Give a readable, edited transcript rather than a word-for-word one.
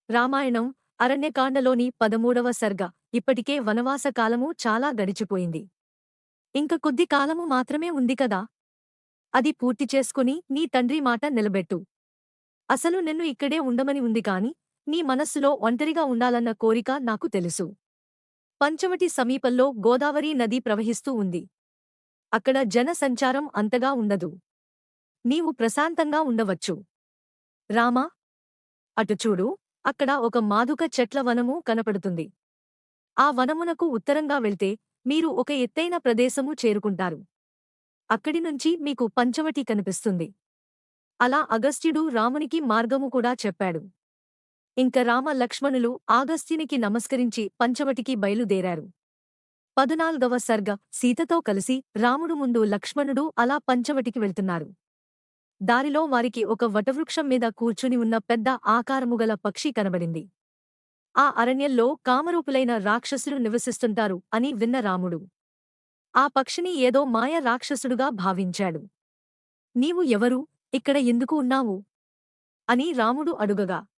రామాయణం అరణ్యకాండలోని 13వ సర్గ. ఇప్పటికే వనవాస కాలము చాలా గడిచిపోయింది. ఇంక కొద్ది కాలము మాత్రమే ఉంది కదా. అది పూర్తి చేసుకుని నీ తండ్రి మాట నిలబెట్టు. అసలు నిన్ను ఇక్కడే ఉండమని ఉంది కాని, నీ మనస్సులో ఒంటరిగా ఉండాలన్న కోరిక నాకు తెలుసు. పంచవటి సమీపంలో గోదావరి నది ప్రవహిస్తూ ఉంది. అక్కడ జన సంచారం అంతగా ఉండదు. నీవు ప్రశాంతంగా ఉండవచ్చు. రామా, అటు చూడు. అక్కడ ఒక మాదుక చెట్ల వనము కనపడుతుంది. ఆ వనమునకు ఉత్తరంగా వెళ్తే మీరు ఒక ఎత్తైన ప్రదేశము చేరుకుంటారు. అక్కడి నుంచి మీకు పంచవటి కనిపిస్తుంది. అలా అగస్త్యుడు రామునికి మార్గము కూడా చెప్పాడు. ఇంక రామ లక్ష్మణులు అగస్త్యునికి నమస్కరించి పంచవటికి బయలుదేరారు. 14వ సర్గ. సీతతో కలిసి రాముడు ముందు, లక్ష్మణుడు అలా పంచవటికి వెళ్తున్నారు. దారిలో వారికి ఒక వటవృక్షం మీద కూర్చుని ఉన్న పెద్ద ఆకారముగల పక్షి కనబడింది. ఆ అరణ్యంలో కామరూపులైన రాక్షసులు నివసిస్తుంటారు అని విన్న రాముడు ఆ పక్షిని ఏదో మాయ రాక్షసుడుగా భావించాడు. నీవు ఎవరు, ఇక్కడ ఎందుకు ఉన్నావు అని రాముడు అడుగగా,